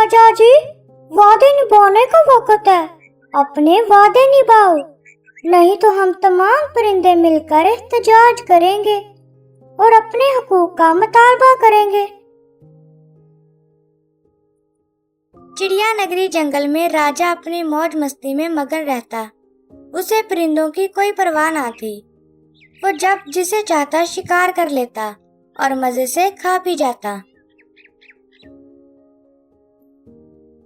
राजा जी, वादे निभाने का वक्त है। अपने वादे निभाओ, नहीं तो हम तमाम परिंदे मिलकर एहतजाज करेंगे और अपने हकूक का मुतालबा करेंगे। चिड़िया नगरी जंगल में राजा अपनी मौज मस्ती में मगन रहता। उसे परिंदों की कोई परवाह ना थी। वो जब जिसे चाहता शिकार कर लेता और मजे से खा पी जाता।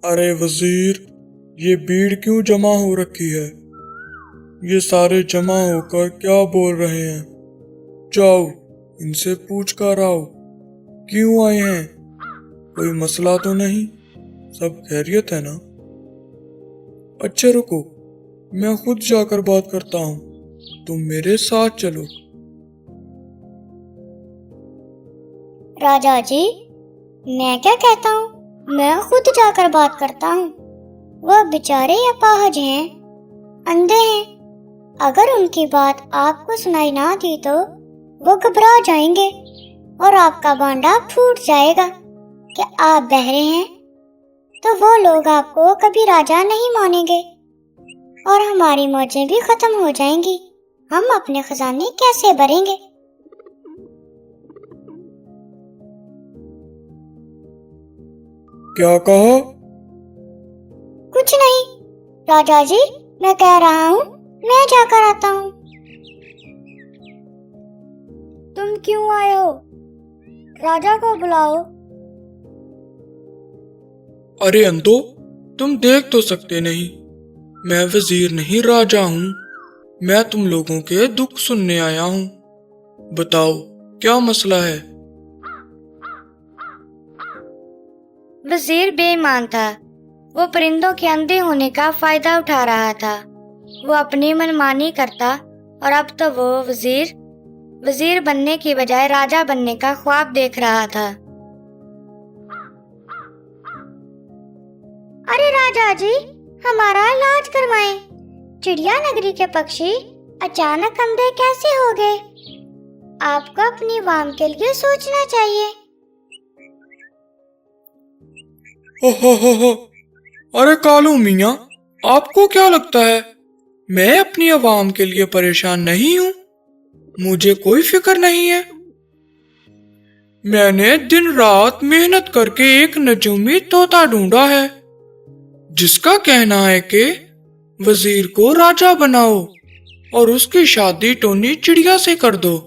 अरे वजीर, ये भीड़ क्यों जमा हो रखी है? ये सारे जमा होकर क्या बोल रहे हैं? जाओ, इनसे पूछ कर आओ, क्यों आए हैं? कोई मसला तो नहीं? सब खैरियत है ना? अच्छा रुको, मैं खुद जाकर बात करता हूँ, तुम मेरे साथ चलो। राजा जी, मैं क्या कहता हूँ, मैं खुद जाकर बात करता हूँ। वह बेचारे अपाहज हैं, अंधे हैं। अगर उनकी बात आपको सुनाई ना दी तो वो घबरा जाएंगे और आपका बांडा फूट जाएगा कि आप बहरे हैं। तो वो लोग आपको कभी राजा नहीं मानेंगे और हमारी मौजें भी खत्म हो जाएंगी। हम अपने खजाने कैसे भरेंगे? क्या कहा? कुछ नहीं राजा जी, मैं कह रहा हूँ मैं जाकर आता हूँ। तुम क्यों आए हो? राजा को बुलाओ। अरे अंधो, तुम देख तो सकते नहीं, मैं वजीर नहीं राजा हूँ। मैं तुम लोगों के दुख सुनने आया हूँ। बताओ क्या मसला है? वजीर बेईमान था। वो परिंदों के अंधे होने का फायदा उठा रहा था। वो अपनी मनमानी करता और अब तो वो वजीर बनने की बजाय राजा बनने का ख्वाब देख रहा था। अरे राजा जी, हमारा इलाज करवाएं। चिड़िया नगरी के पक्षी अचानक अंधे कैसे हो गए? आपको अपनी वाम के लिए सोचना चाहिए। हो, अरे कालू मियाँ, आपको क्या लगता है मैं अपनी आवाम के लिए परेशान नहीं हूँ? मुझे कोई फिक्र नहीं है। मैंने दिन रात मेहनत करके एक नजूमी तोता ढूंढा है, जिसका कहना है कि वजीर को राजा बनाओ और उसकी शादी टोनी चिड़िया से कर दो,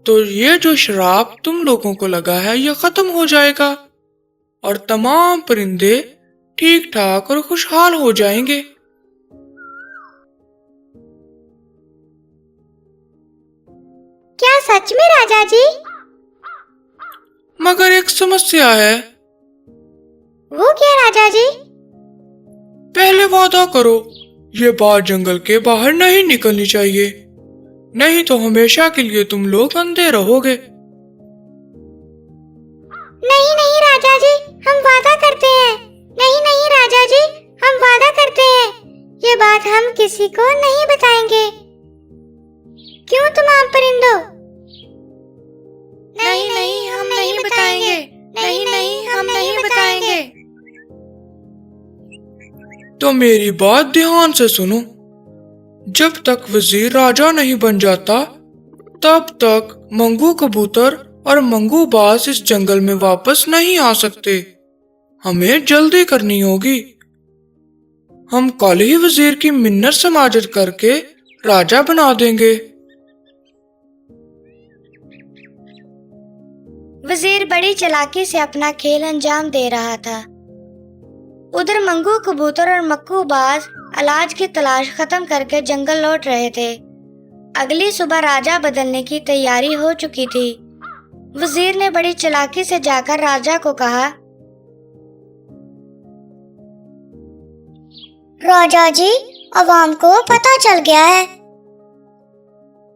तो ये जो शराब तुम लोगों को लगा है ये खत्म हो जाएगा और तमाम परिंदे ठीक ठाक और खुशहाल हो जाएंगे। क्या सच में राजा जी? मगर एक समस्या है। वो क्या राजा जी? पहले वादा करो ये बात जंगल के बाहर नहीं निकलनी चाहिए, नहीं तो हमेशा के लिए तुम लोग अंधे रहोगे। नहीं राजा जी, हम वादा करते हैं। नहीं राजा जी, हम वादा करते हैं। ये बात हम किसी को नहीं बताएंगे। क्यों तमाम परिंदों? नहीं, हम नहीं बताएंगे। नहीं, हम नहीं बताएंगे। तो मेरी बात ध्यान से सुनो। जब तक वजीर राजा नहीं बन जाता, तब तक मंगू कबूतर और मंगू बाज इस जंगल में वापस नहीं आ सकते। हमें जल्दी करनी होगी। हम कल ही वजीर की मिन्नत समाजत करके राजा बना देंगे। वजीर बड़ी चालाकी से अपना खेल अंजाम दे रहा था। उधर मंगू कबूतर और मक्कू बाज इलाज की तलाश खत्म करके जंगल लौट रहे थे। अगली सुबह राजा बदलने की तैयारी हो चुकी थी। वजीर ने बड़ी चालाकी से जाकर राजा को कहा, राजा जी, अवाम को पता चल गया है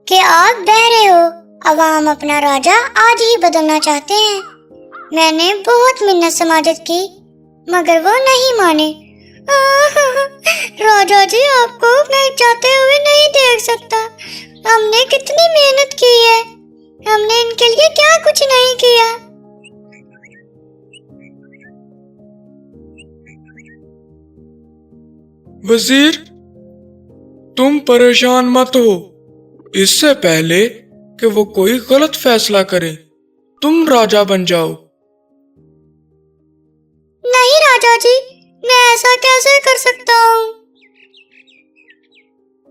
कि आप बहरे हो। अवाम अपना राजा आज ही बदलना चाहते हैं। मैंने बहुत मिन्नत समाजत की मगर वो नहीं माने। राजा जी, आपको मैं चाहते हुए नहीं देख सकता। हमने कितनी मेहनत की है, हमने इनके लिए क्या कुछ नहीं किया। वजीर, तुम परेशान मत हो। इससे पहले कि वो कोई गलत फैसला करे, तुम राजा बन जाओ। नहीं राजा जी, मैं ऐसा कैसे कर सकता हूँ?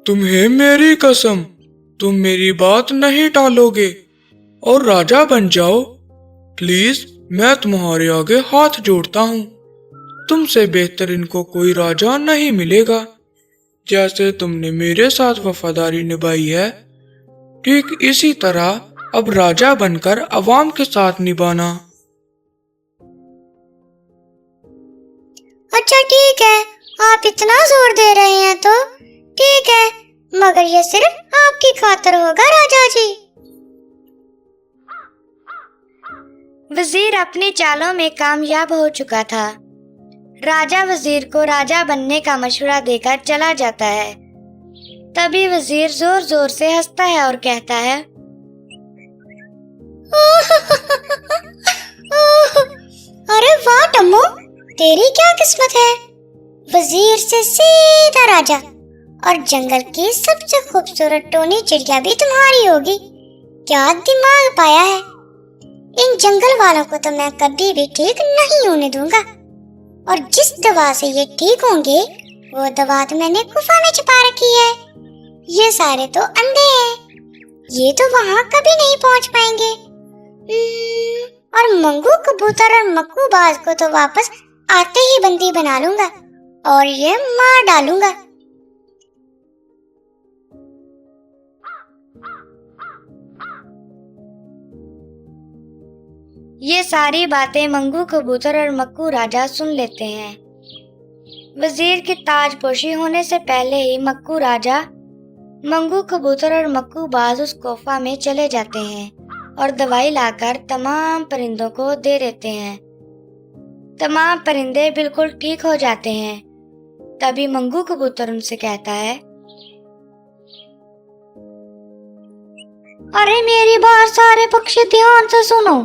तुम्हें मेरी कसम, तुम मेरी बात नहीं टालोगे और राजा बन जाओ। प्लीज, मैं तुम्हारे आगे हाथ जोड़ता हूँ। तुमसे बेहतर इनको कोई राजा नहीं मिलेगा। जैसे तुमने मेरे साथ वफादारी निभाई है, ठीक इसी तरह अब राजा बनकर अवाम के साथ निभाना। अच्छा ठीक है, आप इतना जोर दे रहे हैं तो ठीक है, मगर ये सिर्फ आपकी खातिर होगा राजा जी। वजीर अपनी चालों में कामयाब हो चुका था। राजा वजीर को राजा बनने का मशवरा देकर चला जाता है। तभी वजीर जोर जोर से हंसता है और कहता है, अरे वाह टम्मो, तेरी क्या किस्मत है। वजीर से सीधा राजा, और जंगल की सबसे खूबसूरत टोनी चिड़िया भी तुम्हारी होगी। क्या दिमाग पाया है। इन जंगल वालों को तो मैं कभी भी ठीक नहीं होने दूंगा। और जिस दवा से ये ठीक होंगे, वो दवा तो मैंने गुफा में छुपा रखी है। ये सारे तो अंधे हैं, ये तो वहाँ कभी नहीं पहुँच पाएंगे। और मंगू, कबूतर और मक्कू बाज को तो वापस आते ही बंदी बना लूंगा और ये मार डालूंगा। ये सारी बातें मंगू, कबूतर और मक्कू राजा सुन लेते हैं। वजीर की ताजपोशी होने से पहले ही मक्कू राजा, मंगू, कबूतर और मक्कू बाज उस गुफा में चले जाते हैं और दवाई लाकर तमाम परिंदों को दे देते हैं। तमाम परिंदे बिल्कुल ठीक हो जाते हैं। तभी मंगू कबूतर उनसे कहता है, अरे मेरी बात सारे पक्षी ध्यान से सुनो।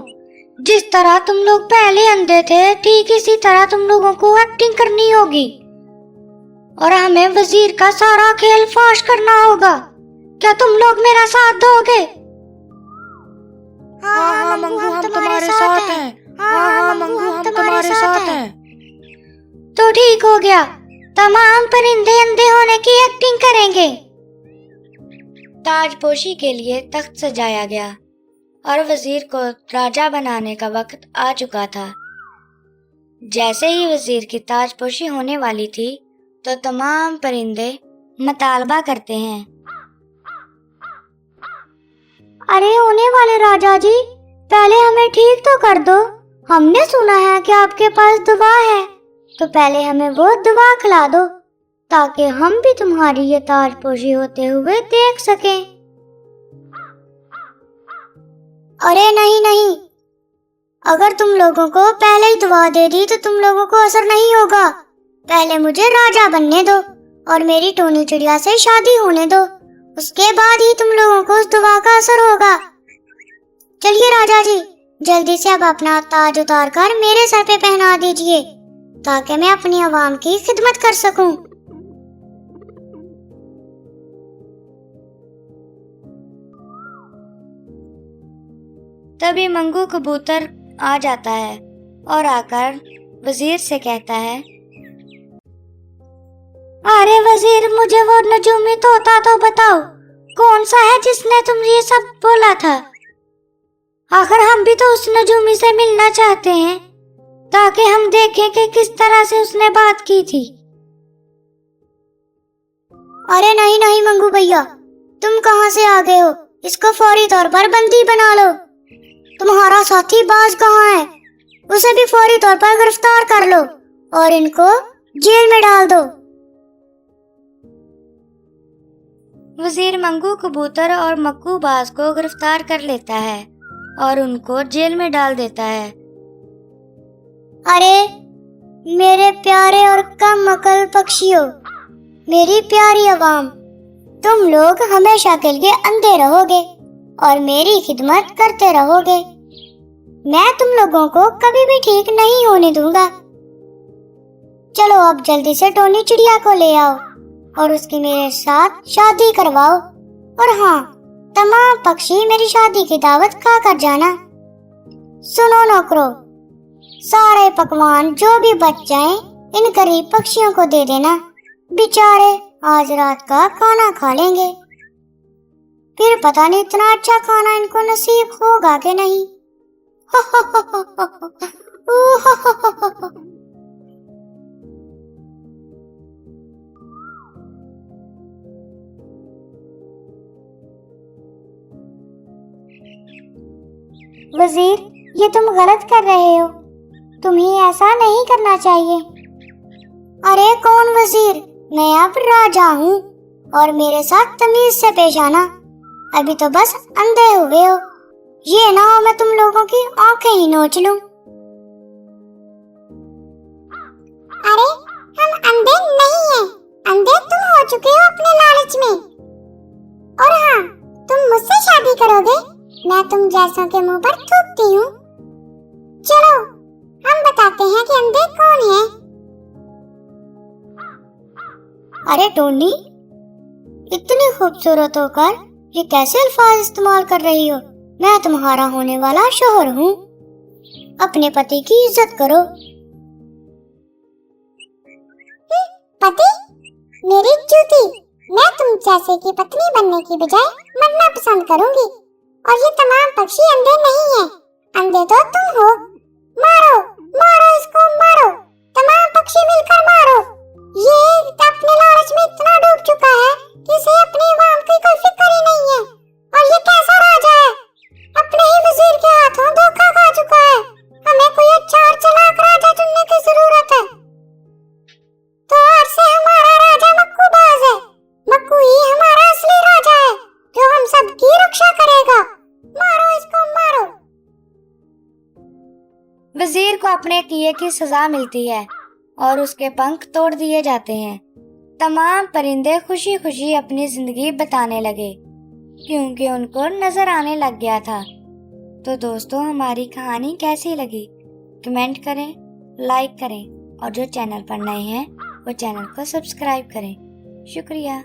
जिस तरह तुम लोग पहले अंधे थे, ठीक इसी तरह तुम लोगों को एक्टिंग करनी होगी और हमें वजीर का सारा खेल फाश करना होगा। क्या तुम लोग मेरा साथ दोगे? हाँ मंगू, हम तुम्हारे साथ हैं। हाँ मंगू, हम तुम्हारे साथ हैं। तो ठीक हो गया, तमाम परिंदे अंधे होने की एक्टिंग करेंगे। ताजपोशी के लिए तख्त सजाया गया और वजीर को राजा बनाने का वक्त आ चुका था। जैसे ही वजीर की ताजपोशी होने वाली थी, तो तमाम परिंदे मुतालबा करते हैं, अरे होने वाले राजा जी, पहले हमें ठीक तो कर दो। हमने सुना है कि आपके पास दुआ है, तो पहले हमें वो दुआ खिला दो ताकि हम भी तुम्हारी ये ताजपोशी होते हुए देख सकें। अरे नहीं नहीं, अगर तुम लोगों को पहले ही दुआ दे दी तो तुम लोगों को असर नहीं होगा। पहले मुझे राजा बनने दो और मेरी टोनी चिड़िया से शादी होने दो, उसके बाद ही तुम लोगों को उस दुआ का असर होगा। चलिए राजा जी, जल्दी से अब अपना ताज उतार कर मेरे सर पे पहना दीजिए ताकि मैं अपनी आवाम की खिदमत कर सकूं। तभी मंगू कबूतर आ जाता है और आकर वजीर से कहता है, अरे वजीर, मुझे वो नजूमी तोता तो बताओ, कौन सा है जिसने तुम ये सब बोला था? आखिर हम भी तो उस नजूमी से मिलना चाहते हैं ताकि हम देखें कि किस तरह से उसने बात की थी। अरे नहीं नहीं मंगू भैया, तुम कहाँ से आ गए हो? इसको फौरी तौर पर बंदी बना लो। तुम्हारा साथी बाज कहाँ है? उसे भी फौरी तौर पर गिरफ्तार कर लो और इनको जेल में डाल दो। वजीर मंगू कबूतर और मक्कू बाज को गिरफ्तार कर लेता है और उनको जेल में डाल देता है। अरे मेरे प्यारे और कम अकल पक्षियों, मेरी प्यारी आवाम, तुम लोग हमेशा के लिए अंधे रहोगे और मेरी खिदमत करते रहोगे। मैं तुम लोगों को कभी भी ठीक नहीं होने दूंगा। चलो अब जल्दी से टोनी चिड़िया को ले आओ और उसकी मेरे साथ शादी करवाओ। और हाँ, तमाम पक्षी मेरी शादी की दावत खा कर जाना। सुनो नौकरों, सारे पकवान जो भी बच जाएं इन गरीब पक्षियों को दे देना। बेचारे आज रात का खाना खा लेंगे, फिर पता नहीं इतना अच्छा खाना इनको नसीब होगा कि नहीं। वजीर, ये तुम गलत कर रहे हो, तुम्हें ऐसा नहीं करना चाहिए। अरे कौन वजीर, मैं अब राजा हूँ और मेरे साथ तमीज से पेश आना। अभी तो बस अंधे हुए हो, ये ना हो मैं तुम लोगों की आंखें ही नोच लूं। अरे हम अंधे नहीं हैं, अंधे तुम हो चुके हो अपने लालच में। और हाँ, तुम मुझसे शादी करोगे, मैं तुम जैसों के मुंह पर थूकती हूँ। चलो हम बताते हैं कि अंधे कौन है। अरे टोनी, इतनी खूबसूरत होकर ये कैसे अल्फाज इस्तेमाल कर रही हो? मैं तुम्हारा होने वाला शौहर हूँ, अपने पति की इज्जत करो। पति? मेरी जूती, मैं तुम जैसे की पत्नी बनने की बजाय मरना पसंद करूंगी। और ये तमाम पक्षी अंधे नहीं हैं, अंधे तो तुम हो। मारो मारो इसको, मारो, तमाम पक्षी मिलकर मारो। ये अपने लालच में इतना डूब चुका है कि इसे अपनी आवाम की कोई फिक्र ही नहीं है। और ये कैसा राजा है, अपने ही वजीर के हाथों धोखा खा चुका है। हमें कोई अच्छा और चालाक राजा चुनने की जरूरत है। तो आज से हमारा राजा मक्कू बाज है। मक्कू ही हमारा असली राजा है, जो हम सबकी रक्षा करेगा। मारो इसको, मारो। वजीर को अपने किए की सजा मिलती है और उसके पंख तोड़ दिए जाते हैं। तमाम परिंदे खुशी खुशी अपनी जिंदगी बताने लगे, क्योंकि उनको नजर आने लग गया था। तो दोस्तों, हमारी कहानी कैसी लगी कमेंट करें, लाइक करें और जो चैनल पर नए हैं वो चैनल को सब्सक्राइब करें। शुक्रिया।